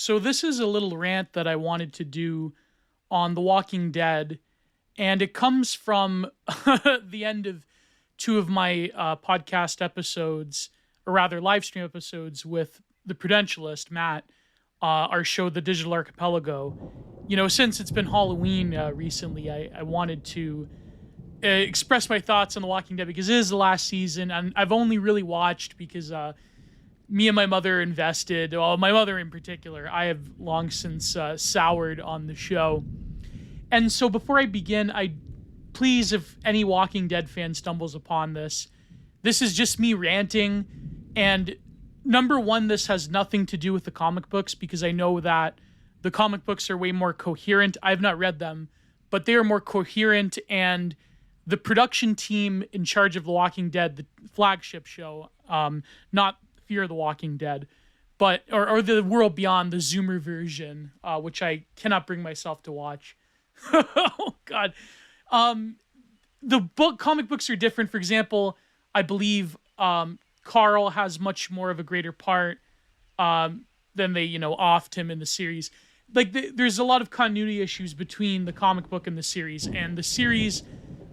So this is a little rant that I wanted to do on The Walking Dead, and it comes from the end of two of my podcast episodes, or rather live stream episodes with the Prudentialist, Matt, our show, The Digital Archipelago. You know, since it's been Halloween recently, I wanted to express my thoughts on The Walking Dead because it is the last season, and I've only really watched because me and my mother invested, well, my mother in particular. I have long since soured on the show. And so before I begin, please, if any Walking Dead fan stumbles upon this is just me ranting. And number one, this has nothing to do with the comic books because I know that the comic books are way more coherent. I've not read them, but they are more coherent, and the production team in charge of The Walking Dead, the flagship show, not Fear the Walking Dead, but or the World Beyond, the Zoomer version, which I cannot bring myself to watch. Oh God. The comic books are different. For example, I believe Carl has much more of a greater part than they, offed him in the series. Like there's a lot of continuity issues between the comic book and the series. And the series,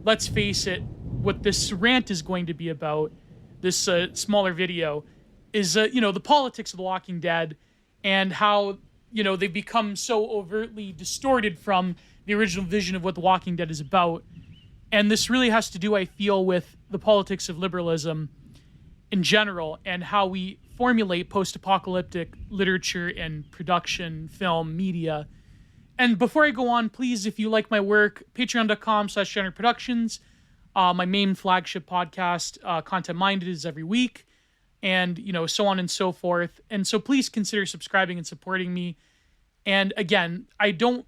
let's face it, what this rant is going to be about, this smaller video, is the politics of The Walking Dead and how they've become so overtly distorted from the original vision of what The Walking Dead is about. And this really has to do, I feel, with the politics of liberalism in general and how we formulate post-apocalyptic literature and production, film, media. And before I go on, please, if you like my work, patreon.com/genreproductions. My main flagship podcast, Content Minded, is every week. And, so on and so forth. And so please consider subscribing and supporting me. And again,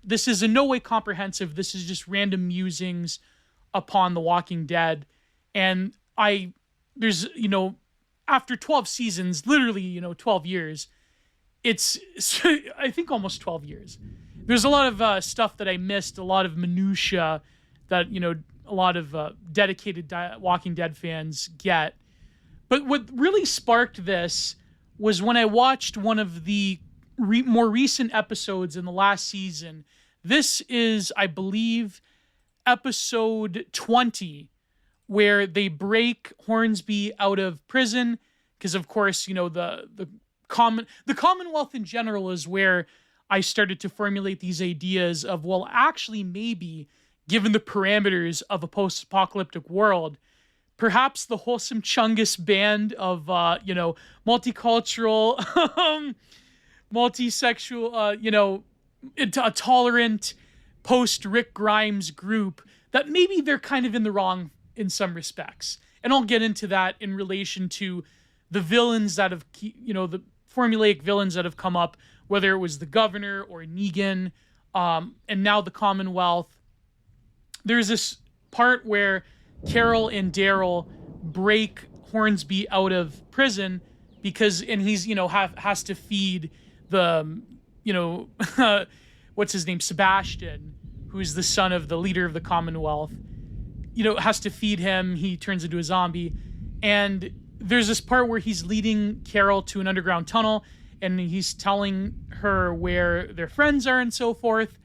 this is in no way comprehensive. This is just random musings upon The Walking Dead. And there's, after 12 seasons, literally, 12 years, it's, I think almost 12 years. There's a lot of stuff that I missed, a lot of minutia that, a lot of dedicated Walking Dead fans get. But what really sparked this was when I watched one of the more recent episodes in the last season. This is, I believe, episode 20, where they break Hornsby out of prison. Because, of course, the Commonwealth in general is where I started to formulate these ideas of, well, actually, maybe, given the parameters of a post-apocalyptic world, perhaps the Wholesome Chungus band of, multicultural, multi-sexual, a tolerant post-Rick Grimes group, that maybe they're kind of in the wrong in some respects. And I'll get into that in relation to the villains that have, the formulaic villains that have come up, whether it was the governor or Negan, and now the Commonwealth. There's this part where Carol and Daryl break Hornsby out of prison and he's, has to feed the, what's his name? Sebastian, who's the son of the leader of the Commonwealth, has to feed him. He turns into a zombie. And there's this part where he's leading Carol to an underground tunnel and he's telling her where their friends are and so forth.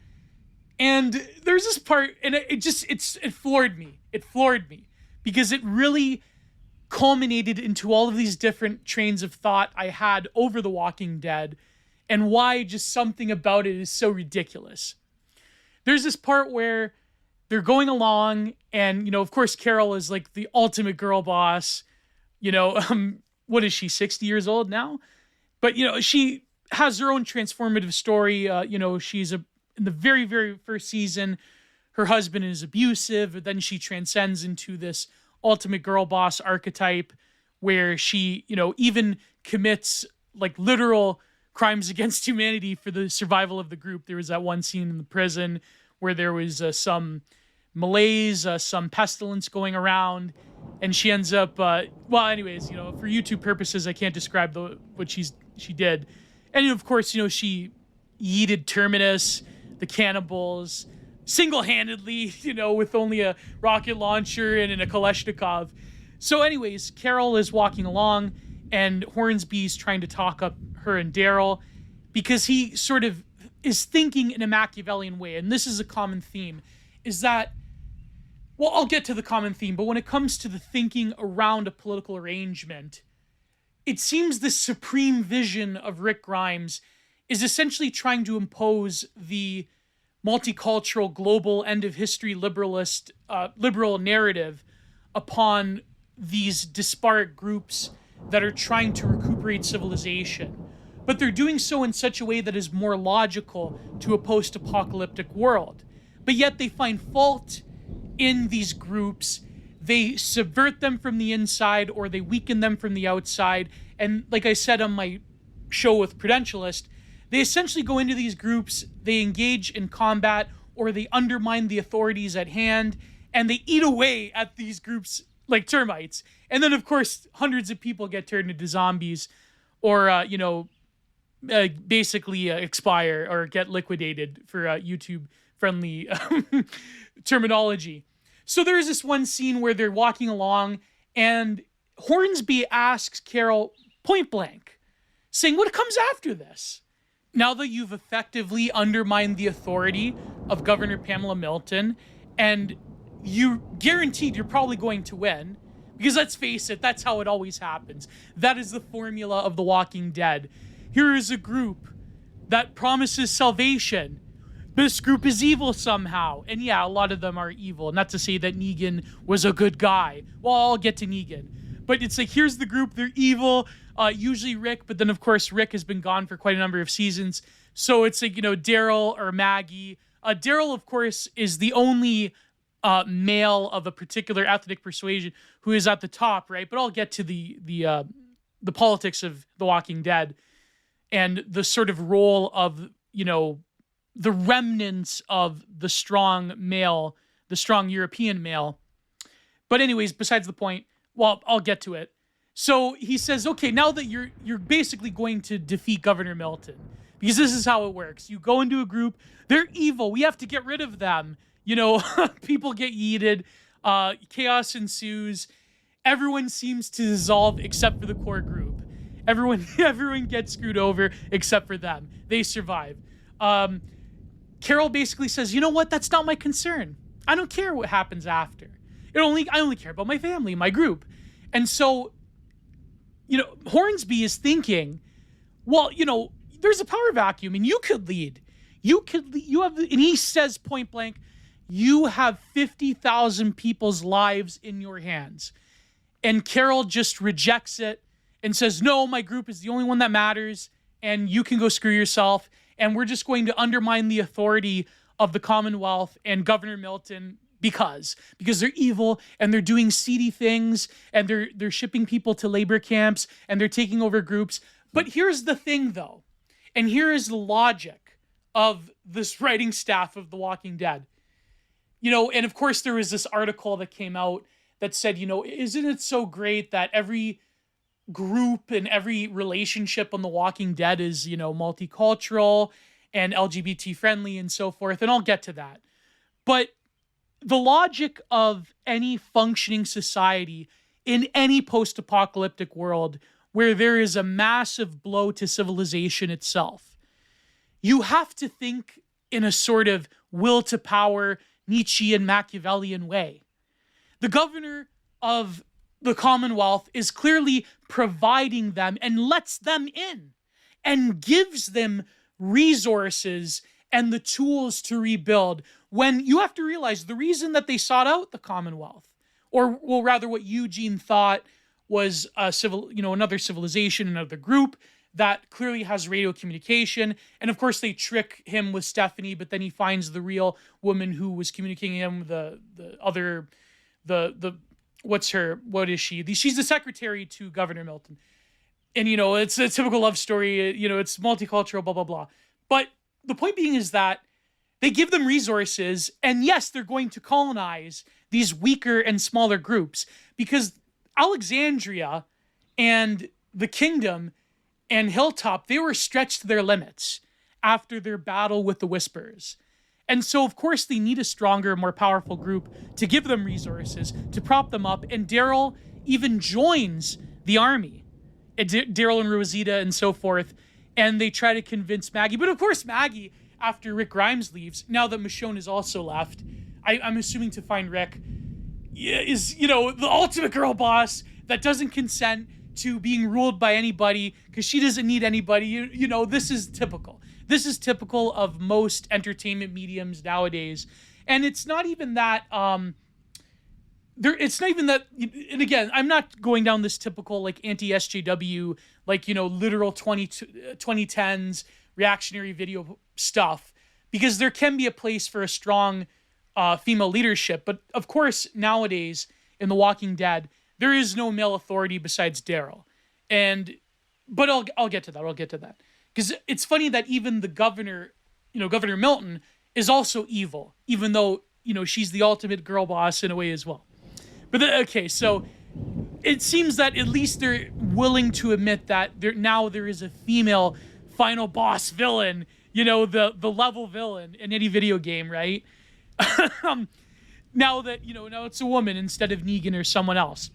And there's this part, and it floored me. It floored me because it really culminated into all of these different trains of thought I had over The Walking Dead and why just something about it is so ridiculous. There's this part where they're going along and, of course, Carol is like the ultimate girl boss. What is she, 60 years old now? But, she has her own transformative story. She's in the very, very first season, her husband is abusive, but then she transcends into this ultimate girl boss archetype where she, even commits like literal crimes against humanity for the survival of the group. There was that one scene in the prison where there was some malaise, some pestilence going around, and she ends up, anyways, for YouTube purposes, I can't describe what she did. And of course, she yeeted Terminus, the cannibals, single-handedly, with only a rocket launcher and a Kalashnikov. So anyways, Carol is walking along and Hornsby's trying to talk up her and Daryl. because he sort of is thinking in a Machiavellian way. And this is a common theme, is that, well, I'll get to the common theme, but when it comes to the thinking around a political arrangement, it seems the supreme vision of Rick Grimes is essentially trying to impose the multicultural, global, end of history liberal narrative upon these disparate groups that are trying to recuperate civilization. But they're doing so in such a way that is more logical to a post-apocalyptic world. But yet they find fault in these groups. They subvert them from the inside, or they weaken them from the outside. And like I said on my show with Prudentialist, they essentially go into these groups, they engage in combat, or they undermine the authorities at hand, and they eat away at these groups like termites. And then, of course, hundreds of people get turned into zombies, or, basically expire or get liquidated for YouTube-friendly terminology. So there's this one scene where they're walking along, and Hornsby asks Carol point blank, saying, what comes after this? Now that you've effectively undermined the authority of Governor Pamela Milton, and you guaranteed you're probably going to win, because let's face it, that's how it always happens. That is the formula of The Walking Dead. Here is a group that promises salvation. This group is evil somehow. And yeah, a lot of them are evil. Not to say that Negan was a good guy. Well, I'll get to Negan. But it's like, here's the group, they're evil. Usually Rick, but then of course Rick has been gone for quite a number of seasons. So it's like, Daryl or Maggie. Daryl, of course, is the only male of a particular ethnic persuasion who is at the top, right? But I'll get to the politics of The Walking Dead and the sort of role of, the remnants of the strong male, the strong European male. But anyways, besides the point, well, I'll get to it. So he says, okay, now that you're basically going to defeat Governor Milton, because this is how it works. You go into a group, they're evil, we have to get rid of them. People get yeeted, chaos ensues, everyone seems to dissolve except for the core group. Everyone gets screwed over except for them. They survive. Carol basically says, you know what? That's not my concern. I don't care what happens after. I only care about my family, my group. And so, Hornsby is thinking, well, there's a power vacuum and you could lead. And he says point blank, you have 50,000 people's lives in your hands. And Carol just rejects it and says, no, my group is the only one that matters, and you can go screw yourself, and we're just going to undermine the authority of the Commonwealth and Governor Milton because they're evil, and they're doing seedy things, and they're shipping people to labor camps, and they're taking over groups. But here's the thing, though, and here is the logic of this writing staff of The Walking Dead. And of course there was this article that came out that said, isn't it so great that every group and every relationship on The Walking Dead is, multicultural and LGBT friendly and so forth. And I'll get to that. But the logic of any functioning society in any post-apocalyptic world where there is a massive blow to civilization itself, you have to think in a sort of will to power, Nietzschean Machiavellian way. The governor of the Commonwealth is clearly providing them and lets them in and gives them resources and the tools to rebuild, when you have to realize the reason that they sought out the Commonwealth, or well, rather what Eugene thought was another civilization, another group that clearly has radio communication. And of course they trick him with Stephanie, but then he finds the real woman who was communicating him, what is she? She's the secretary to Governor Milton. And, it's a typical love story, it's multicultural, blah, blah, blah. But the point being is that they give them resources, and yes, they're going to colonize these weaker and smaller groups, because Alexandria and the Kingdom and Hilltop, they were stretched to their limits after their battle with the Whisperers. And so, of course, they need a stronger, more powerful group to give them resources, to prop them up. And Daryl even joins the army. Daryl and Rosita and so forth. and they try to convince Maggie. But of course, Maggie, after Rick Grimes leaves, now that Michonne is also left, I'm assuming to find Rick, is, the ultimate girl boss that doesn't consent to being ruled by anybody because she doesn't need anybody. This is typical. This is typical of most entertainment mediums nowadays. And it's not even that, it's not even that, and again, I'm not going down this typical like anti-SJW, like, literal 2010s reactionary video stuff, because there can be a place for a strong female leadership. But of course, nowadays in The Walking Dead, there is no male authority besides Daryl. But I'll get to that. I'll get to that. Because it's funny that even the governor, Governor Milton, is also evil, even though, she's the ultimate girl boss in a way as well. But okay, so it seems that at least they're willing to admit that there is a female final boss villain, the level villain in any video game, right? Now that, now it's a woman instead of Negan or someone else.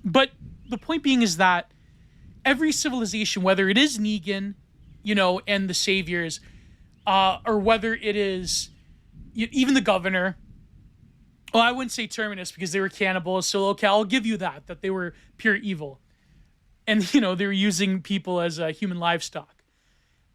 But the point being is that every civilization, whether it is Negan, and the Saviors, or whether it is even the governor, well, I wouldn't say Terminus because they were cannibals, so okay, I'll give you that they were pure evil. And, they were using people as human livestock.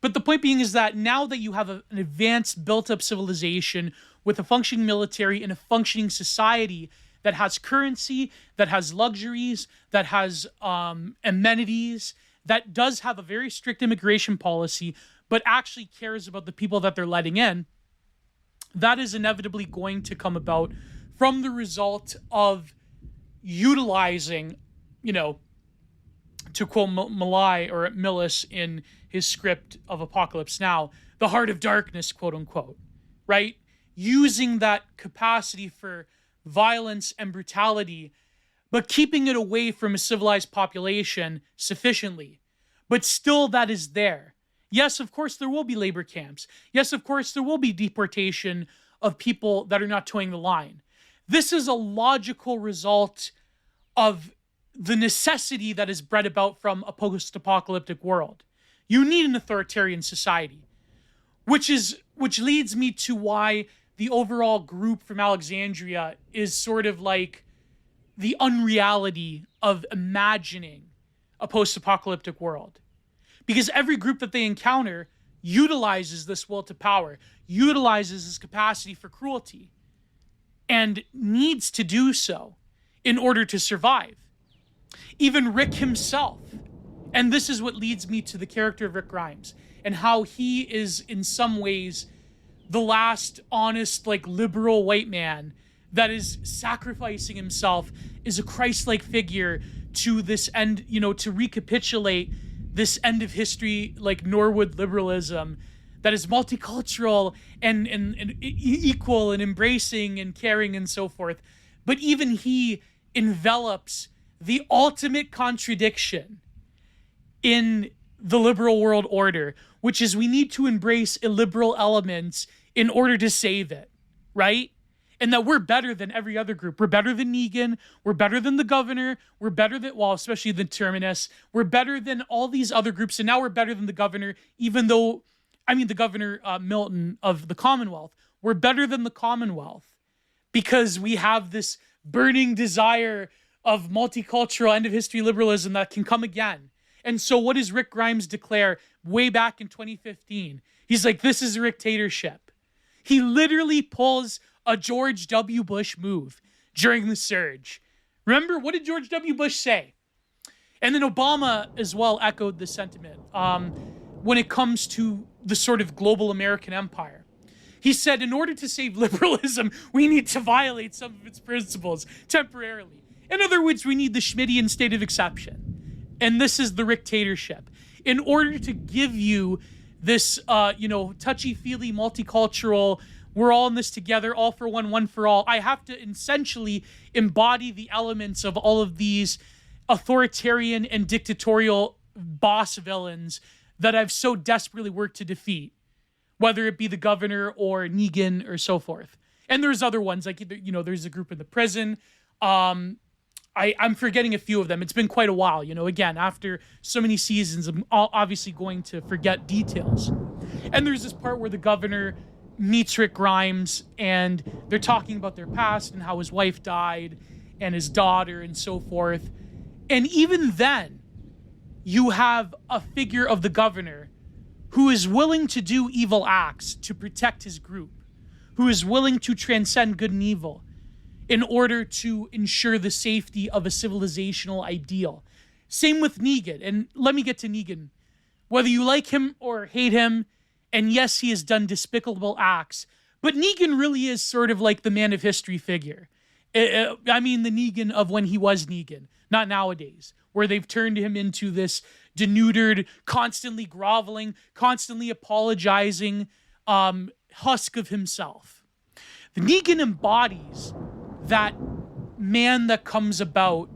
But the point being is that now that you have an advanced, built-up civilization with a functioning military and a functioning society that has currency, that has luxuries, that has amenities, that does have a very strict immigration policy, but actually cares about the people that they're letting in, that is inevitably going to come about from the result of utilizing, to quote Millis in his script of Apocalypse Now, the heart of darkness, quote unquote, right? Using that capacity for violence and brutality, but keeping it away from a civilized population sufficiently. But still that is there. Yes, of course, there will be labor camps. Yes, of course, there will be deportation of people that are not towing the line. This is a logical result of the necessity that is bred about from a post-apocalyptic world. You need an authoritarian society, which leads me to why the overall group from Alexandria is sort of like the unreality of imagining a post-apocalyptic world. Because every group that they encounter utilizes this will to power, utilizes this capacity for cruelty, and needs to do so in order to survive. Even Rick himself. And this is what leads me to the character of Rick Grimes and how he is in some ways the last honest, like liberal white man that is sacrificing himself as a Christ-like figure to this end, to recapitulate this end of history, like Norwood liberalism that is multicultural and equal and embracing and caring and so forth. But even he envelops the ultimate contradiction in the liberal world order, which is we need to embrace illiberal elements in order to save it, right? And that we're better than every other group. We're better than Negan. We're better than the governor. We're better than, especially the Terminus. We're better than all these other groups. And now we're better than the governor, the governor Milton of the Commonwealth. We're better than the Commonwealth because we have this burning desire of multicultural end of history liberalism that can come again. And so what does Rick Grimes declare way back in 2015? He's like, this is a dictatorship. He literally pulls a George W. Bush move during the surge. Remember, what did George W. Bush say? And then Obama as well echoed the sentiment when it comes to the sort of global American empire. He said, in order to save liberalism, we need to violate some of its principles temporarily. In other words, we need the Schmittian state of exception. And this is the dictatorship. In order to give you this, touchy-feely, multicultural, we're all in this together, all for one for all, I have to essentially embody the elements of all of these authoritarian and dictatorial boss villains that I've so desperately worked to defeat, whether it be the governor or Negan or so forth. And there's other ones, like, there's a group in the prison. I I'm forgetting a few of them. It's been quite a while, again, after so many seasons, I'm obviously going to forget details. And there's this part where the governor meets Rick Grimes and they're talking about their past and how his wife died and his daughter and so forth. And even then, you have a figure of the governor who is willing to do evil acts to protect his group, who is willing to transcend good and evil in order to ensure the safety of a civilizational ideal. Same with Negan. And let me get to Negan. Whether you like him or hate him, and yes, he has done despicable acts, but Negan really is sort of like the man of history figure. I mean, the Negan of when he was Negan, not nowadays, where they've turned him into this denuded, constantly groveling, constantly apologizing husk of himself. The Negan embodies that man that comes about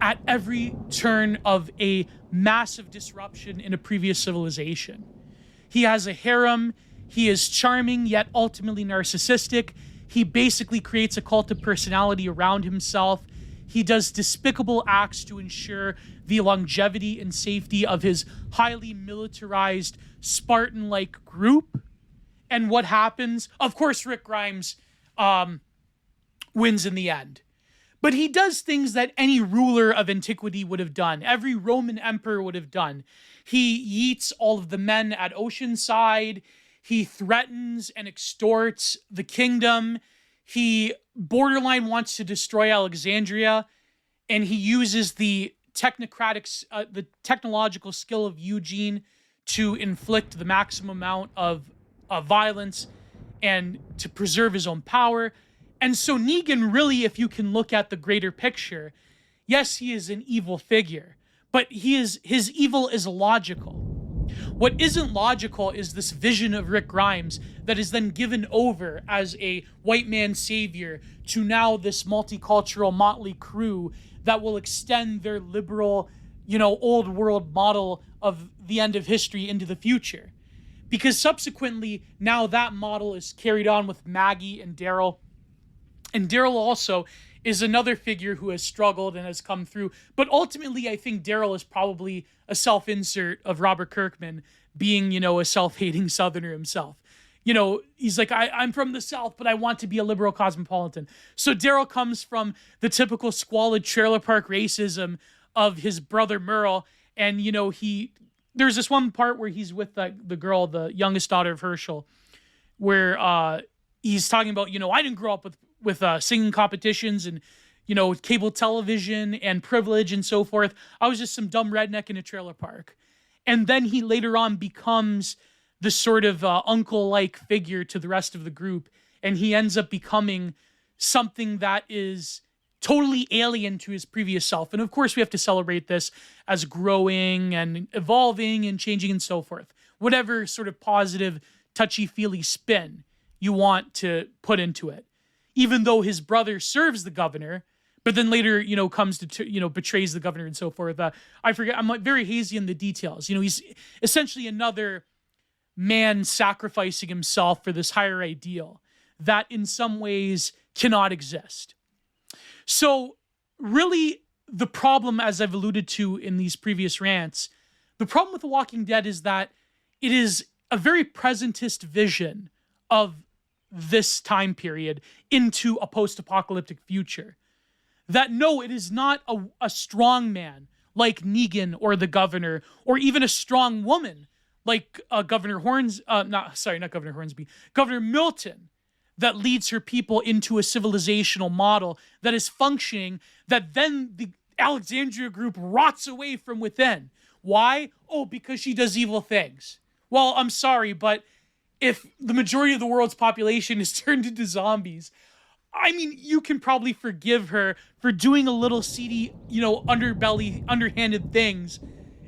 at every turn of a massive disruption in a previous civilization. He has a harem. He is charming, yet ultimately narcissistic. He basically creates a cult of personality around himself. He does despicable acts to ensure the longevity and safety of his highly militarized, Spartan-like group. And what happens? Of course, Rick Grimes wins in the end. But he does things that any ruler of antiquity would have done. Every Roman emperor would have done. He yeets all of the men at Oceanside. He threatens and extorts the kingdom. He borderline wants to destroy Alexandria. And he uses the technological skill of Eugene to inflict the maximum amount of violence and to preserve his own power. And so Negan really, if you can look at the greater picture, yes, he is an evil figure, but his evil is logical. What isn't logical is this vision of Rick Grimes that is then given over as a white man savior to now this multicultural motley crew that will extend their liberal, old world model of the end of history into the future. Because subsequently, now that model is carried on with Maggie and Daryl. And Daryl also is another figure who has struggled and has come through. But ultimately, I think Daryl is probably a self-insert of Robert Kirkman being, a self-hating Southerner himself. He's like, I'm from the South, but I want to be a liberal cosmopolitan. So Daryl comes from the typical squalid trailer park racism of his brother Merle. And, there's this one part where he's with the girl, the youngest daughter of Herschel, where he's talking about, I didn't grow up with singing competitions and, cable television and privilege and so forth. I was just some dumb redneck in a trailer park. And then he later on becomes the sort of uncle-like figure to the rest of the group. And he ends up becoming something that is totally alien to his previous self. And of course, we have to celebrate this as growing and evolving and changing and so forth. Whatever sort of positive, touchy-feely spin you want to put into it. Even though his brother serves the governor, but then later, comes to, betrays the governor and so forth. I forget, I'm very hazy in the details. He's essentially another man sacrificing himself for this higher ideal that in some ways cannot exist. So really, the problem, as I've alluded to in these previous rants, the problem with The Walking Dead is that it is a very presentist vision of this time period into a post-apocalyptic future. That no, it is not a strong man like Negan or the governor, or even a strong woman like Governor Milton, that leads her people into a civilizational model that is functioning, that then the Alexandria group rots away from within. Why? Oh, because she does evil things. Well, I'm sorry, but if the majority of the world's population is turned into zombies, I mean, you can probably forgive her for doing a little seedy, underhanded things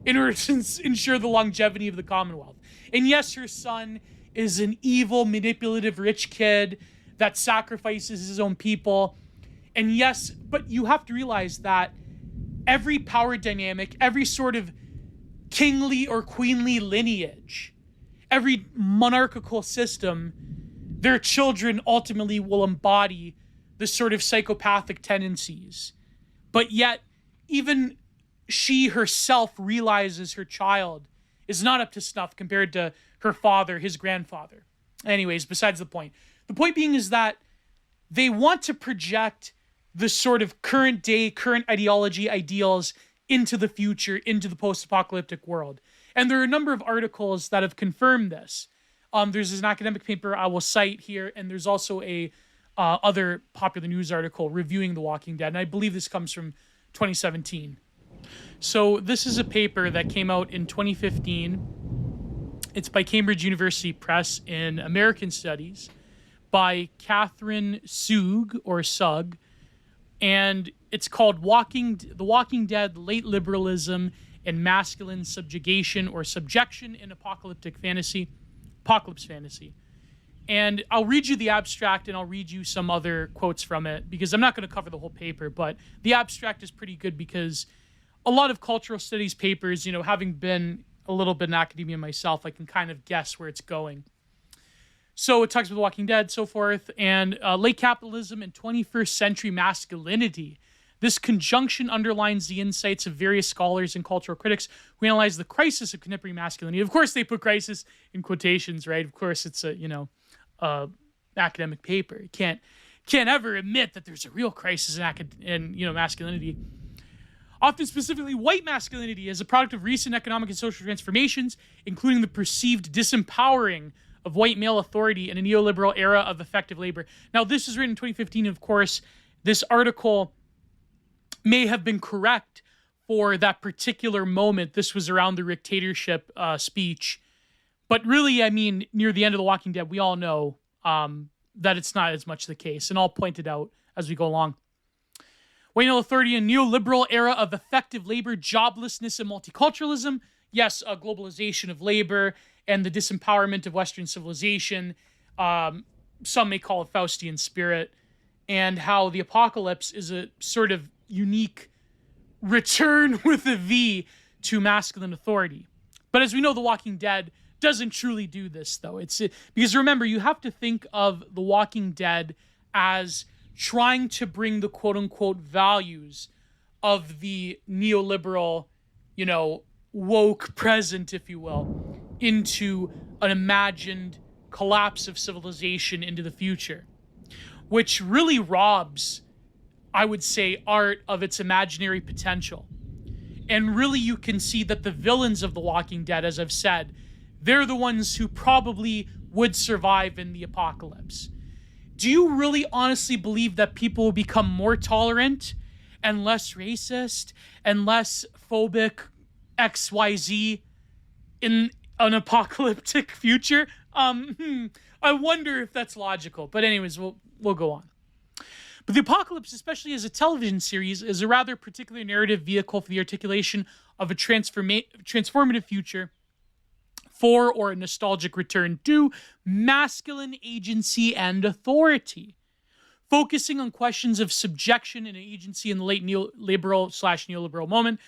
in order to ensure the longevity of the Commonwealth. And yes, her son is an evil, manipulative, rich kid that sacrifices his own people. And yes, but you have to realize that every power dynamic, every sort of kingly or queenly lineage, every monarchical system, their children ultimately will embody the sort of psychopathic tendencies but yet even she herself realizes her child is not up to snuff compared to her father, his grandfather. Anyways, besides the point. The point being is that they want to project the sort of current day, current ideology, ideals into the future, into the post-apocalyptic world. And there are a number of articles that have confirmed this. There's an academic paper I will cite here, and there's also a other popular news article reviewing The Walking Dead, and I believe this comes from 2017. So this is a paper that came out in 2015. It's by Cambridge University Press in American Studies by Catherine Sug, and it's called The Walking Dead, Late Liberalism and Masculine Subjugation or Subjection in Apocalypse Fantasy. And I'll read you the abstract and I'll read you some other quotes from it because I'm not going to cover the whole paper, but the abstract is pretty good because a lot of cultural studies papers, having been a little bit in academia myself, I can kind of guess where it's going. So it talks about The Walking Dead, so forth, and late capitalism and 21st century masculinity. This conjunction underlines the insights of various scholars and cultural critics who analyze the crisis of contemporary masculinity. Of course, they put crisis in quotations, right? Of course, it's a academic paper. You can't ever admit that there's a real crisis in masculinity. Often specifically white masculinity as a product of recent economic and social transformations, including the perceived disempowering of white male authority in a neoliberal era of effective labor. Now, this was written in 2015, and of course, this article may have been correct for that particular moment. This was around the dictatorship speech. But really, I mean, near the end of The Walking Dead, we all know that it's not as much the case, and I'll point it out as we go along. White male authority in neoliberal era of effective labor, joblessness, and multiculturalism. Yes, globalization of labor and the disempowerment of Western civilization. Some may call it Faustian spirit. And how the apocalypse is a sort of unique return with a V to masculine authority. But as we know, The Walking Dead doesn't truly do this, though. Because remember, you have to think of The Walking Dead as trying to bring the quote-unquote values of the neoliberal, woke present, if you will, into an imagined collapse of civilization into the future, which really robs, I would say, art of its imaginary potential. And really, you can see that the villains of The Walking Dead, as I've said, they're the ones who probably would survive in the apocalypse. Do you really honestly believe that people will become more tolerant and less racist and less phobic XYZ in an apocalyptic future? I wonder if that's logical. But anyways, we'll go on. But the apocalypse, especially as a television series, is a rather particular narrative vehicle for the articulation of a transformative future for or a nostalgic return to masculine agency and authority, focusing on questions of subjection and agency in the late neoliberal moment.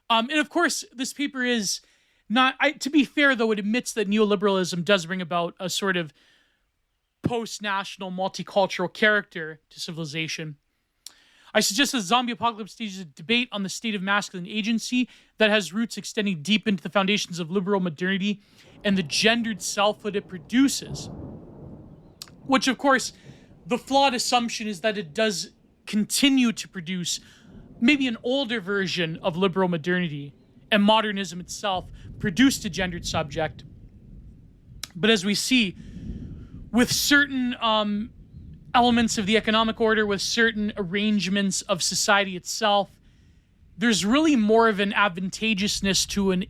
And of course, this paper is not, to be fair though, it admits that neoliberalism does bring about a sort of post-national multicultural character to civilization. I suggest that zombie apocalypse stages a debate on the state of masculine agency that has roots extending deep into the foundations of liberal modernity and the gendered selfhood it produces. Which, of course, the flawed assumption is that it does continue to produce maybe an older version of liberal modernity, and modernism itself produced a gendered subject. But as we see, with certain elements of the economic order, with certain arrangements of society itself, there's really more of an advantageousness to an,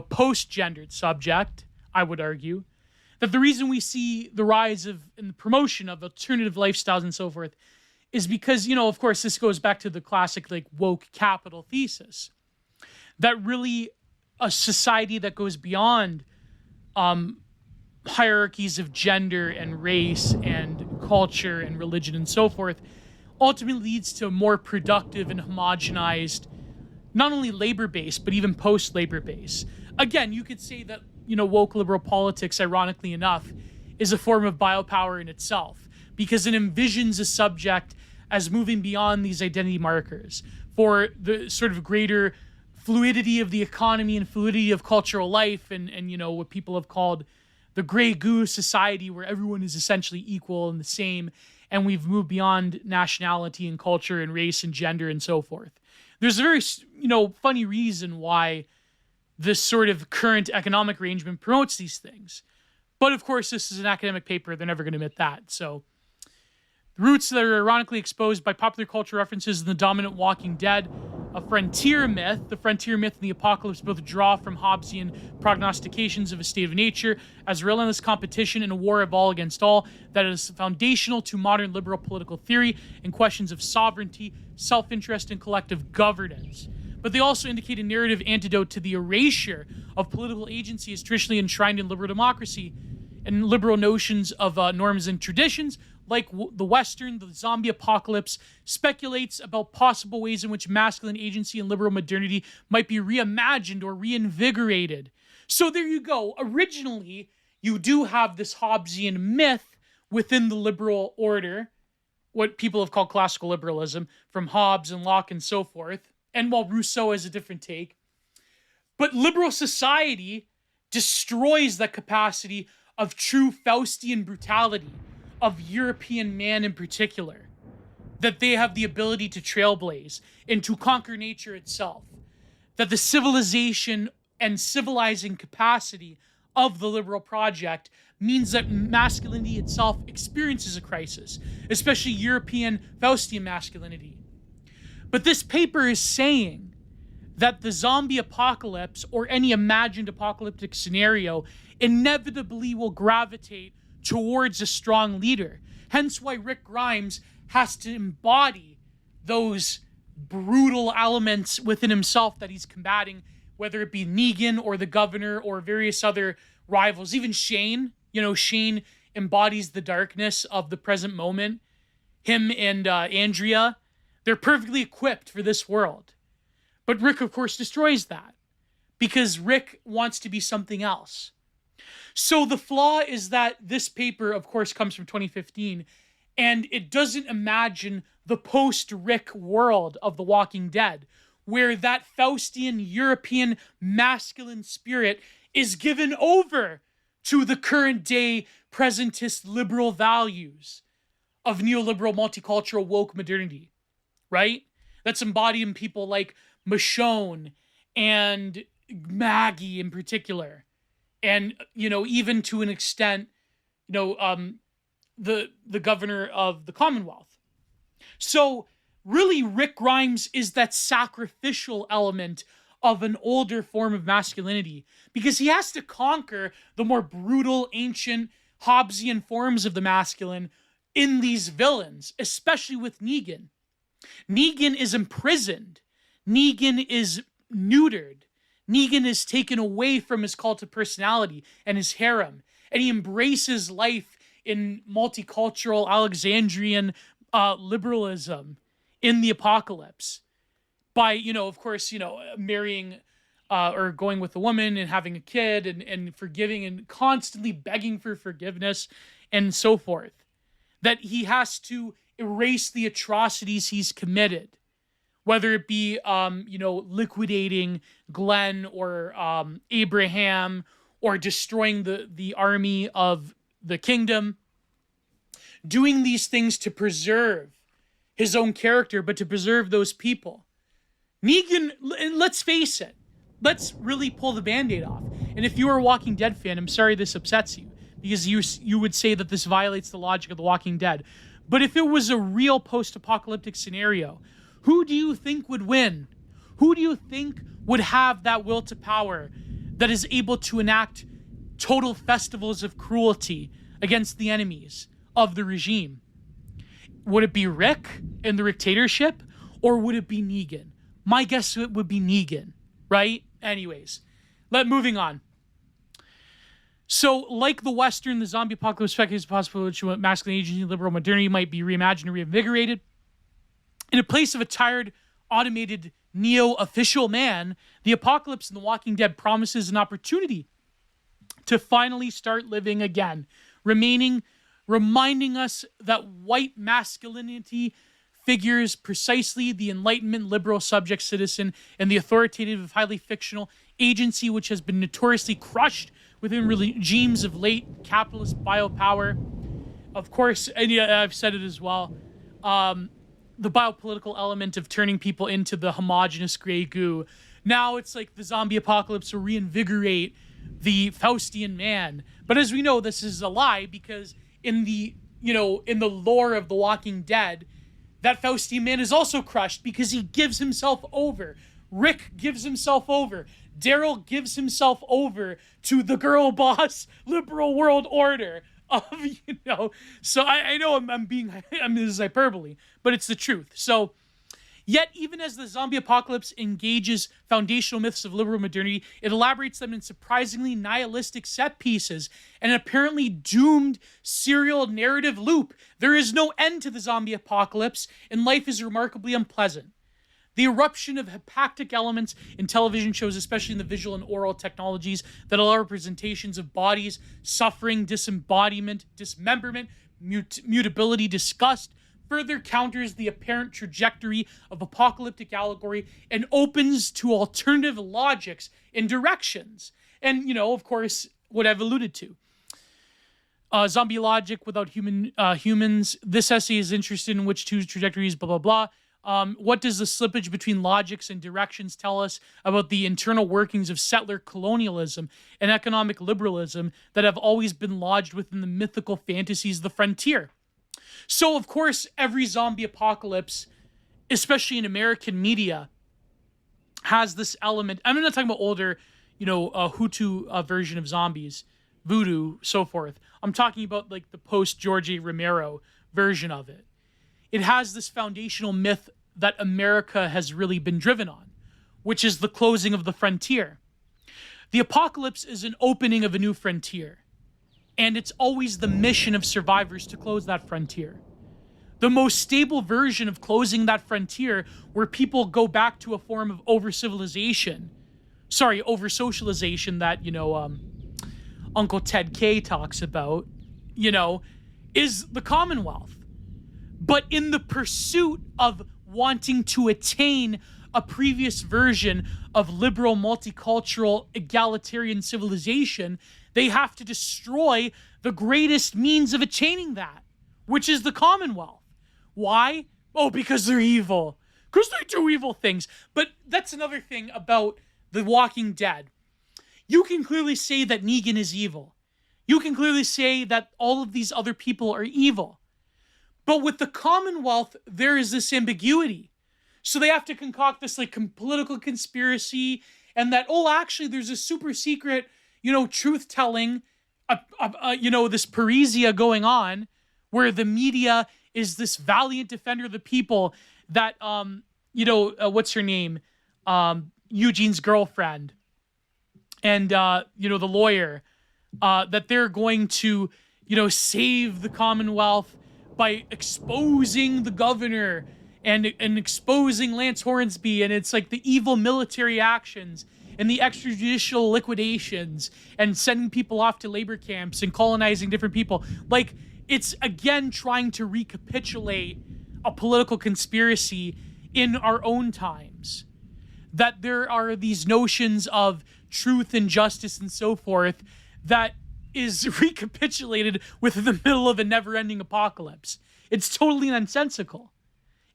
post-gendered subject, I would argue. That the reason we see the rise of and the promotion of alternative lifestyles and so forth is because, of course, this goes back to the classic, woke capital thesis. That really a society that goes beyond hierarchies of gender and race and culture and religion and so forth ultimately leads to a more productive and homogenized, not only labor base, but even post-labor base. Again, you could say that, woke liberal politics, ironically enough, is a form of biopower in itself because it envisions a subject as moving beyond these identity markers for the sort of greater fluidity of the economy and fluidity of cultural life and what people have called the gray goo society, where everyone is essentially equal and the same, and we've moved beyond nationality and culture and race and gender and so forth. There's a very, funny reason why this sort of current economic arrangement promotes these things. But of course, this is an academic paper. They're never going to admit that. So the roots that are ironically exposed by popular culture references in the dominant Walking Dead, a frontier myth. The frontier myth and the apocalypse both draw from Hobbesian prognostications of a state of nature as relentless competition in a war of all against all that is foundational to modern liberal political theory and questions of sovereignty, self-interest, and collective governance. But they also indicate a narrative antidote to the erasure of political agency as traditionally enshrined in liberal democracy and liberal notions of norms and traditions. Like the Western, the zombie apocalypse speculates about possible ways in which masculine agency and liberal modernity might be reimagined or reinvigorated. So there you go. Originally, you do have this Hobbesian myth within the liberal order, what people have called classical liberalism, from Hobbes and Locke and so forth. And while Rousseau has a different take. But liberal society destroys the capacity of true Faustian brutality, of European man in particular, that they have the ability to trailblaze and to conquer nature itself, that the civilization and civilizing capacity of the liberal project means that masculinity itself experiences a crisis, especially European Faustian masculinity. But this paper is saying that the zombie apocalypse or any imagined apocalyptic scenario inevitably will gravitate towards a strong leader. Hence why Rick Grimes has to embody those brutal elements within himself that he's combating, whether it be Negan or the governor or various other rivals. Even Shane, Shane embodies the darkness of the present moment. Him and Andrea, they're perfectly equipped for this world. But Rick, of course, destroys that because Rick wants to be something else. So the flaw is that this paper, of course, comes from 2015, and it doesn't imagine the post-Rick world of The Walking Dead, where that Faustian European masculine spirit is given over to the current day presentist liberal values of neoliberal multicultural woke modernity, right? That's embodied in people like Michonne and Maggie in particular. And, even to an extent, the governor of the Commonwealth. So really, Rick Grimes is that sacrificial element of an older form of masculinity because he has to conquer the more brutal, ancient, Hobbesian forms of the masculine in these villains, especially with Negan. Negan is imprisoned. Negan is neutered. Negan is taken away from his cult of personality and his harem, and he embraces life in multicultural Alexandrian liberalism in the apocalypse by, of course, marrying or going with a woman and having a kid and forgiving and constantly begging for forgiveness and so forth. That he has to erase the atrocities he's committed. Whether it be, liquidating Glenn or Abraham or destroying the army of the kingdom. Doing these things to preserve his own character, but to preserve those people. Negan, let's face it, let's really pull the Band-Aid off. And if you are a Walking Dead fan, I'm sorry this upsets you, because you would say that this violates the logic of The Walking Dead. But if it was a real post-apocalyptic scenario, who do you think would win? Who do you think would have that will to power that is able to enact total festivals of cruelty against the enemies of the regime? Would it be Rick in the dictatorship, or would it be Negan? My guess it would be Negan, right? Anyways, moving on. So, like the Western, the zombie apocalypse speculates the possibility that masculine agency and liberal modernity might be reimagined and reinvigorated. In a place of a tired, automated, neo-official man, the apocalypse in The Walking Dead promises an opportunity to finally start living again, reminding us that white masculinity figures precisely the Enlightenment liberal subject citizen and the authoritative, highly fictional agency which has been notoriously crushed within regimes of late capitalist biopower. Of course, and yeah, I've said it as well, the biopolitical element of turning people into the homogenous gray goo. Now it's like the zombie apocalypse will reinvigorate the Faustian man. But as we know, this is a lie, because in the lore of The Walking Dead, that Faustian man is also crushed because he gives himself over. Rick gives himself over. Daryl gives himself over to the girl boss liberal world order of, so I know this is hyperbole, but it's the truth. So yet, even as the zombie apocalypse engages foundational myths of liberal modernity, it elaborates them in surprisingly nihilistic set pieces and an apparently doomed serial narrative loop. There is no end to the zombie apocalypse, and life is remarkably unpleasant. The eruption of haptic elements in television shows, especially in the visual and oral technologies that allow representations of bodies, suffering, disembodiment, dismemberment, mutability, disgust, further counters the apparent trajectory of apocalyptic allegory and opens to alternative logics and directions. And, of course, what I've alluded to. Zombie logic without humans. This essay is interested in which two trajectories, blah, blah, blah. What does the slippage between logics and directions tell us about the internal workings of settler colonialism and economic liberalism that have always been lodged within the mythical fantasies of the frontier? So, of course, every zombie apocalypse, especially in American media, has this element. I'm not talking about older, Hutu version of zombies, voodoo, so forth. I'm talking about like the post-George A. Romero version of it. It has this foundational myth that America has really been driven on, which is the closing of the frontier. The apocalypse is an opening of a new frontier, and it's always the mission of survivors to close that frontier. The most stable version of closing that frontier, where people go back to a form of over-socialization that, Uncle Ted K talks about, is the Commonwealth. But in the pursuit of wanting to attain a previous version of liberal, multicultural, egalitarian civilization, they have to destroy the greatest means of attaining that, which is the Commonwealth. Why? Oh, because they're evil. Because they do evil things. But that's another thing about The Walking Dead. You can clearly say that Negan is evil. You can clearly say that all of these other people are evil. But with the Commonwealth, there is this ambiguity. So they have to concoct this political conspiracy, and that, actually there's a super secret, truth-telling, this Parisia going on, where the media is this valiant defender of the people that, what's her name? Eugene's girlfriend. And, the lawyer, that they're going to, save the Commonwealth by exposing the governor and exposing Lance Hornsby, and it's like the evil military actions and the extrajudicial liquidations and sending people off to labor camps and colonizing different people. Like, it's again trying to recapitulate a political conspiracy in our own times. That there are these notions of truth and justice and so forth that is recapitulated within the middle of a never-ending apocalypse. It's totally nonsensical.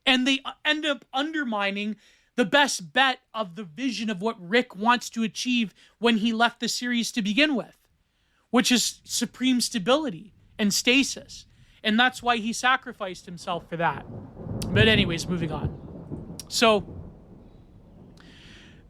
And they end up undermining the best bet of the vision of what Rick wants to achieve when he left the series to begin with, which is supreme stability and stasis. And that's why he sacrificed himself for that. But anyways, moving on. So,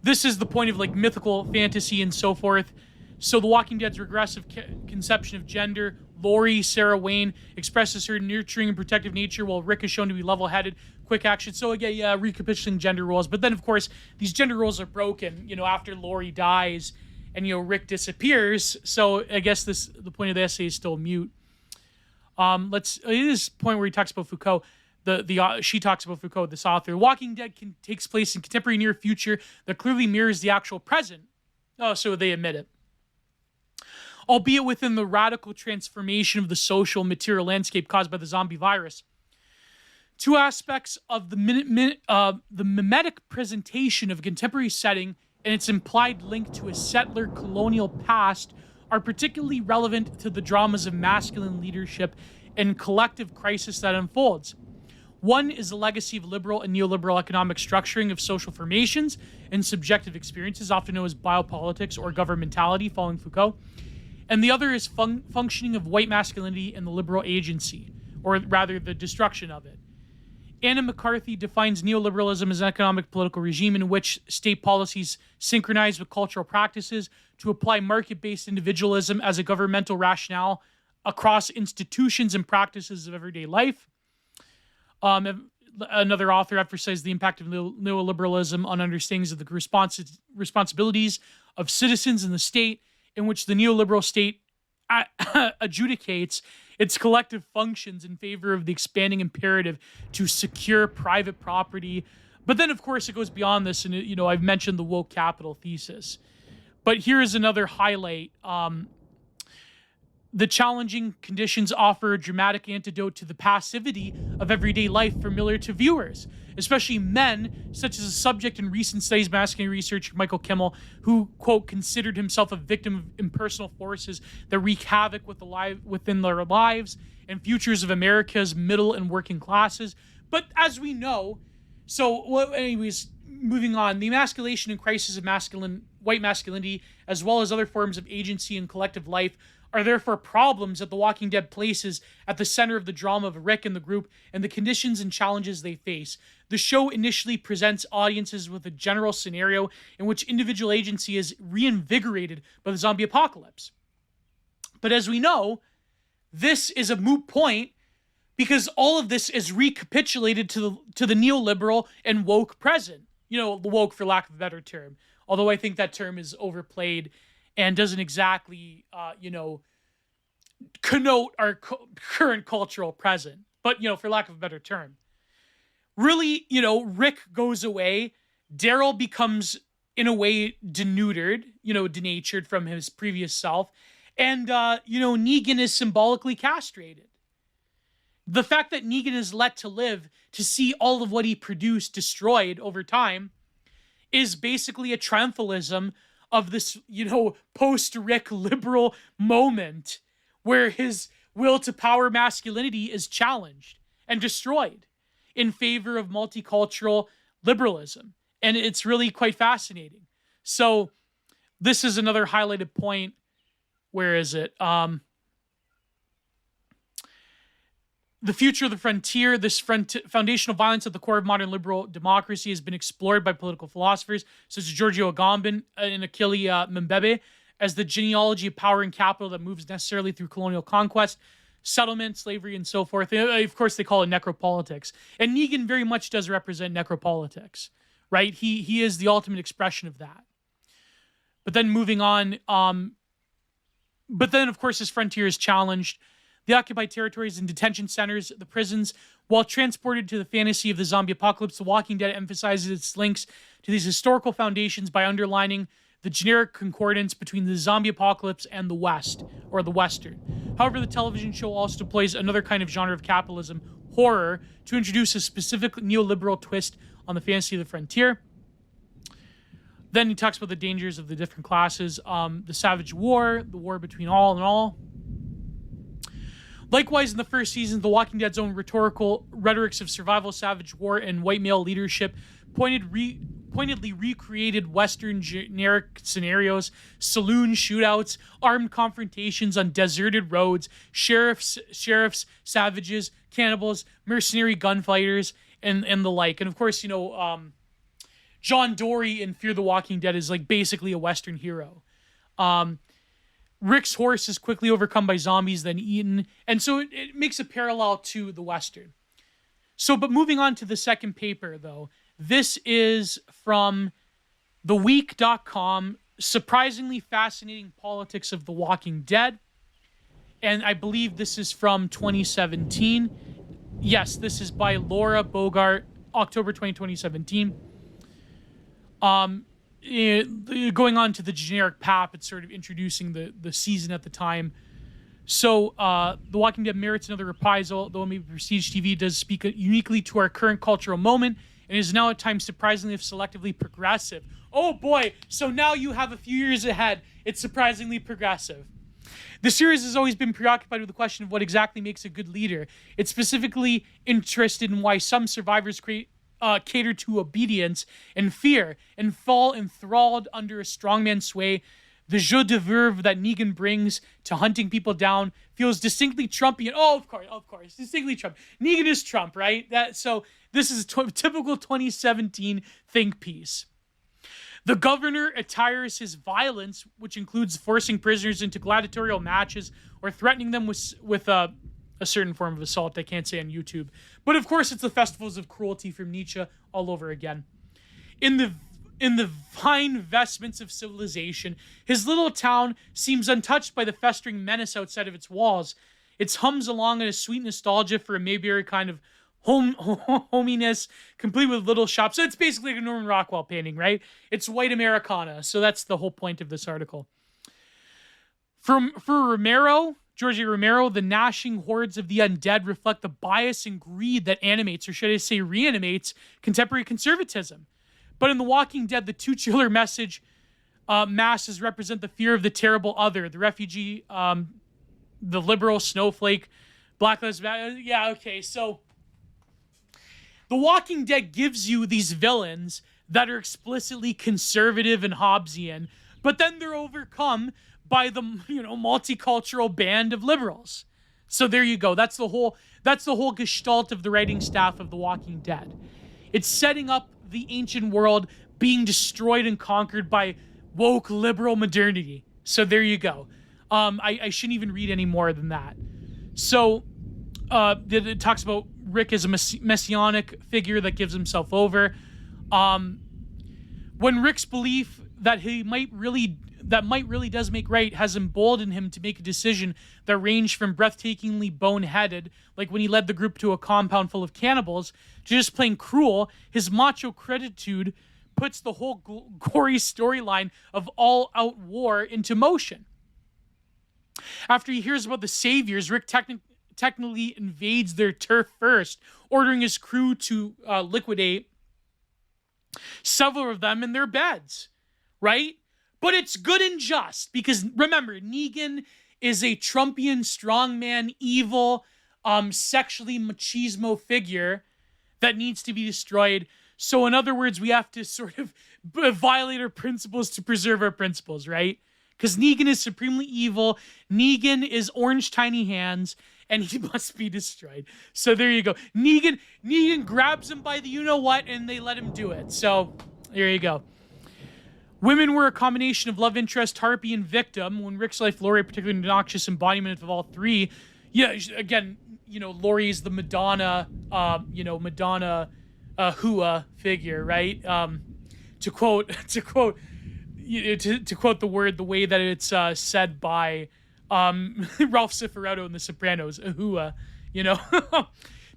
this is the point of mythical fantasy and so forth. So The Walking Dead's regressive conception of gender, Lori, Sarah Wayne, expresses her nurturing and protective nature, while Rick is shown to be level-headed, quick action. So again, recapitulating gender roles. But then, of course, these gender roles are broken, after Lori dies and, Rick disappears. So I guess the point of the essay is still mute. This point where he talks about Foucault. She talks about Foucault, this author. Walking Dead takes place in contemporary near future that clearly mirrors the actual present. Oh, so they admit it. Albeit within the radical transformation of the social material landscape caused by the zombie virus. Two aspects of the mimetic presentation of a contemporary setting and its implied link to a settler colonial past are particularly relevant to the dramas of masculine leadership and collective crisis that unfolds. One is the legacy of liberal and neoliberal economic structuring of social formations and subjective experiences, often known as biopolitics or governmentality, following Foucault. And the other is functioning of white masculinity and the liberal agency, or rather the destruction of it. Anna McCarthy defines neoliberalism as an economic political regime in which state policies synchronize with cultural practices to apply market-based individualism as a governmental rationale across institutions and practices of everyday life. Another author emphasized the impact of neoliberalism on understandings of the responsibilities of citizens in the state, in which the neoliberal state adjudicates its collective functions in favor of the expanding imperative to secure private property. But then, of course, it goes beyond this, and I've mentioned the woke capital thesis. But here is another highlight. The challenging conditions offer a dramatic antidote to the passivity of everyday life familiar to viewers, especially men, such as a subject in recent studies masculinity researcher Michael Kimmel, who, quote, considered himself a victim of impersonal forces that wreak havoc within their lives and futures of America's middle and working classes. But as we know, moving on, the emasculation and crisis of white masculinity, as well as other forms of agency and collective life, are therefore problems that The Walking Dead places at the center of the drama of Rick and the group and the conditions and challenges they face. The show initially presents audiences with a general scenario in which individual agency is reinvigorated by the zombie apocalypse. But as we know, this is a moot point because all of this is recapitulated to the neoliberal and woke present. The woke for lack of a better term. Although I think that term is overplayed and doesn't exactly, connote our current cultural present. But, for lack of a better term. Really, Rick goes away. Daryl becomes, in a way, denatured from his previous self. And, Negan is symbolically castrated. The fact that Negan is let to live to see all of what he produced destroyed over time is basically a triumphalism of this, post-Rick liberal moment where his will to power masculinity is challenged and destroyed in favor of multicultural liberalism. And it's really quite fascinating. So this is another highlighted point. Where is it? The future of the frontier, this foundational violence at the core of modern liberal democracy has been explored by political philosophers such as Giorgio Agamben and Achille Mbembe as the genealogy of power and capital that moves necessarily through colonial conquest, settlement, slavery, and so forth. And of course, they call it necropolitics. And Negan very much does represent necropolitics, right? He is the ultimate expression of that. But then moving on, of course, this frontier is challenged. The occupied territories and detention centers, the prisons, while transported to the fantasy of the zombie apocalypse, The Walking Dead emphasizes its links to these historical foundations by underlining the generic concordance between the zombie apocalypse and the West, or the Western. However, the television show also deploys another kind of genre of capitalism, horror, to introduce a specific neoliberal twist on the fantasy of the frontier. Then he talks about the dangers of the different classes, the savage war, the war between all and all. Likewise, in the first season, The Walking Dead's own rhetorical rhetorics of survival, savage war, and white male leadership pointedly recreated Western generic scenarios, saloon shootouts, armed confrontations on deserted roads, sheriffs, savages, cannibals, mercenary gunfighters, and the like. And of course, John Dory in Fear the Walking Dead is like basically a Western hero. Rick's horse is quickly overcome by zombies, then eaten. And so it makes a parallel to the Western. But moving on to the second paper, though, this is from theweek.com, Surprisingly Fascinating Politics of the Walking Dead. And I believe this is from 2017. Yes, this is by Laura Bogart, October 2017. Going on to the generic pap, it's sort of introducing the season at the time. So, The Walking Dead merits another reprisal, though maybe Prestige TV does speak uniquely to our current cultural moment and is now at times surprisingly if selectively progressive. Oh boy, so now you have a few years ahead. It's surprisingly progressive. The series has always been preoccupied with the question of what exactly makes a good leader. It's specifically interested in why some survivors cater to obedience and fear and fall enthralled under a strongman's sway. The jeu de verve that Negan brings to hunting people down feels distinctly Trumpian. Oh, of course, distinctly Trump. Negan is Trump, right? So this is a typical 2017 think piece. The governor attires his violence, which includes forcing prisoners into gladiatorial matches or threatening them with a certain form of assault I can't say on YouTube. But of course, it's the festivals of cruelty from Nietzsche all over again. In the fine vestments of civilization, his little town seems untouched by the festering menace outside of its walls. It hums along in a sweet nostalgia for a Mayberry kind of hominess, complete with little shops. So it's basically like a Norman Rockwell painting, right? It's white Americana. So that's the whole point of this article. For George Romero, the gnashing hordes of the undead reflect the bias and greed that animates, or should I say reanimates, contemporary conservatism. But in The Walking Dead, the titular message masses represent the fear of the terrible other, the refugee, the liberal snowflake, Black Lives Matter. Yeah, okay, so The Walking Dead gives you these villains that are explicitly conservative and Hobbesian, but then they're overcome by the multicultural band of liberals. So there you go. That's the whole gestalt of the writing staff of The Walking Dead. It's setting up the ancient world being destroyed and conquered by woke liberal modernity. So there you go. I shouldn't even read any more than that. So it talks about Rick as a messianic figure that gives himself over. When Rick's belief that might really does make right has emboldened him to make a decision that ranged from breathtakingly boneheaded, like when he led the group to a compound full of cannibals, to just plain cruel, his macho creditude puts the whole gory storyline of all-out war into motion. After he hears about the Saviors, Rick technically invades their turf first, ordering his crew to liquidate several of them in their beds, right? But it's good and just, because remember, Negan is a Trumpian strongman, evil, sexually machismo figure that needs to be destroyed. So in other words, we have to sort of violate our principles to preserve our principles, right? Because Negan is supremely evil. Negan is orange tiny hands, and he must be destroyed. So there you go. Negan grabs him by the you-know-what, and they let him do it. So there you go. Women were a combination of love interest, harpy, and victim. When Rick's life, Laurie, a particularly noxious embodiment of all three. Yeah, again, Laurie is the Madonna, Hua figure, right? To quote the word, the way that it's said by Ralph Cifaretto in The Sopranos, Ahua,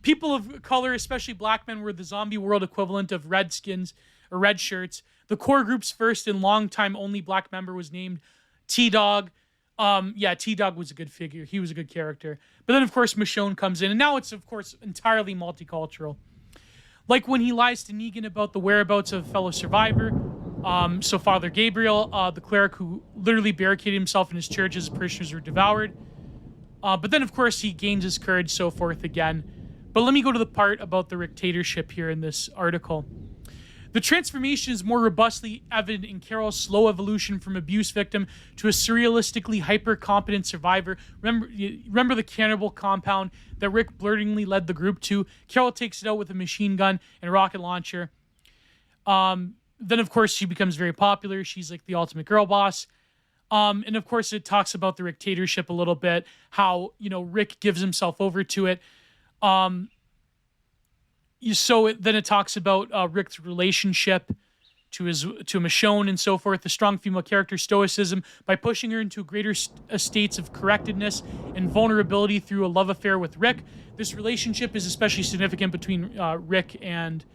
People of color, especially black men, were the zombie world equivalent of redskins or red shirts. The core group's first and long-time only black member was named T-Dog. T-Dog was a good figure. He was a good character. But then, of course, Michonne comes in. And now it's, of course, entirely multicultural. Like when he lies to Negan about the whereabouts of a fellow survivor. So Father Gabriel, the cleric who literally barricaded himself in his church as parishioners were devoured. But then, of course, he gains his courage, so forth again. But let me go to the part about the dictatorship here in this article. The transformation is more robustly evident in Carol's slow evolution from abuse victim to a surrealistically hyper-competent survivor. Remember the cannibal compound that Rick blurtingly led the group to? Carol takes it out with a machine gun and a rocket launcher. Then, of course, she becomes very popular. She's like the ultimate girl boss. And, of course, it talks about the dictatorship a little bit, how, Rick gives himself over to it. Then it talks about Rick's relationship to Michonne and so forth, the strong female character stoicism by pushing her into greater states of correctedness and vulnerability through a love affair with Rick. This relationship is especially significant between Rick and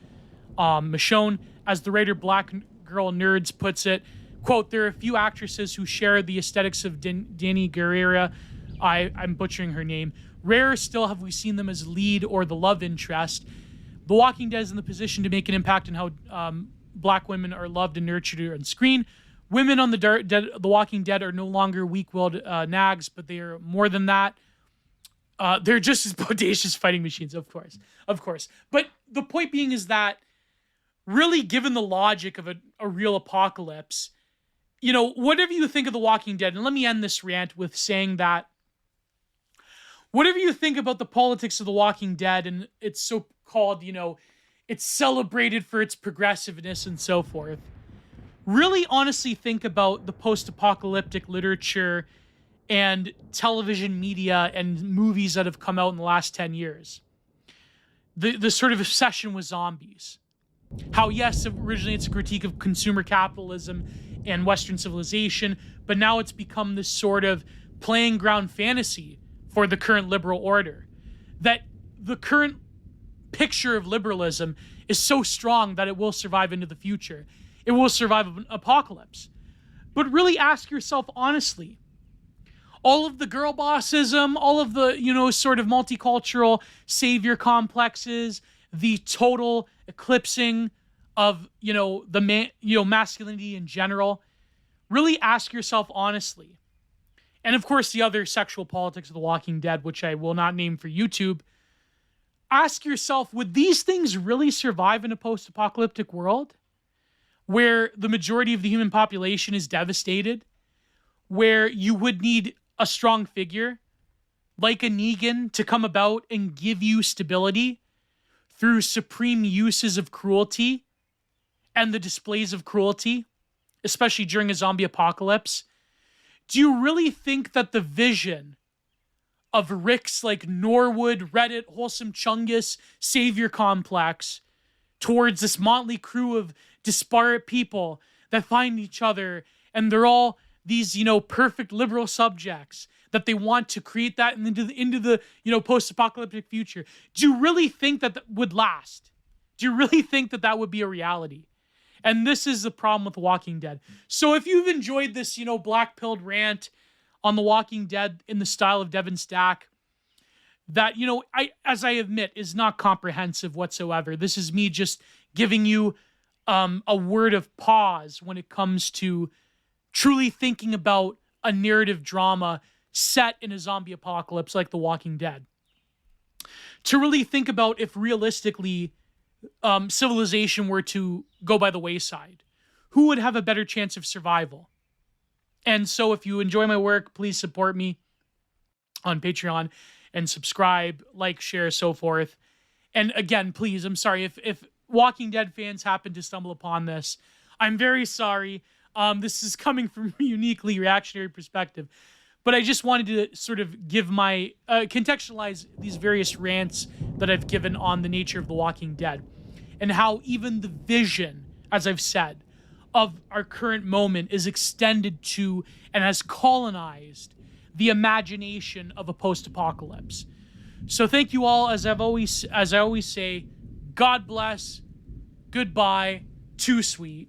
Michonne. As the writer Black Girl Nerds puts it, quote, there are a few actresses who share the aesthetics of Danny Guerrera I'm butchering her name. Rare still have we seen them as lead or the love interest. The Walking Dead is in the position to make an impact on how Black women are loved and nurtured on screen. Women on the Walking Dead are no longer weak-willed nags, but they are more than that. They're just as bodacious fighting machines, of course. But the point being is that, really, given the logic of a real apocalypse, whatever you think of The Walking Dead, and let me end this rant with saying that whatever you think about the politics of The Walking Dead and its so-called, it's celebrated for its progressiveness and so forth, really honestly think about the post-apocalyptic literature and television media and movies that have come out in the last 10 years. The sort of obsession with zombies. How, yes, originally it's a critique of consumer capitalism and Western civilization, but now it's become this sort of playing ground fantasy for the current liberal order. That the current picture of liberalism is so strong that it will survive into the future. It will survive an apocalypse. But really ask yourself honestly, all of the girl bossism, all of the, sort of multicultural savior complexes, the total eclipsing of, masculinity in general, really ask yourself honestly. And of course, the other sexual politics of The Walking Dead, which I will not name for YouTube. Ask yourself, would these things really survive in a post-apocalyptic world where the majority of the human population is devastated, where you would need a strong figure like a Negan to come about and give you stability through supreme uses of cruelty and the displays of cruelty, especially during a zombie apocalypse? Do you really think that the vision of Ricks like Norwood, Reddit, Wholesome Chungus, Savior Complex towards this motley crew of disparate people that find each other and they're all these, perfect liberal subjects, that they want to create that into the post-apocalyptic future? Do you really think that would last? Do you really think that would be a reality? And this is the problem with The Walking Dead. So if you've enjoyed this, black-pilled rant on The Walking Dead in the style of Devin Stack, that, as I admit, is not comprehensive whatsoever. This is me just giving you a word of pause when it comes to truly thinking about a narrative drama set in a zombie apocalypse like The Walking Dead. To really think about if realistically civilization were to go by the wayside, who would have a better chance of survival? And so if you enjoy my work, please support me on Patreon and subscribe, like, share, so forth. And again, please, I'm sorry if Walking Dead fans happen to stumble upon this. I'm very sorry. This is coming from a uniquely reactionary perspective. But I just wanted to sort of give my, contextualize these various rants that I've given on the nature of The Walking Dead. And how even the vision, as I've said, of our current moment is extended to and has colonized the imagination of a post-apocalypse. So thank you all. As I always say, God bless, goodbye, too sweet.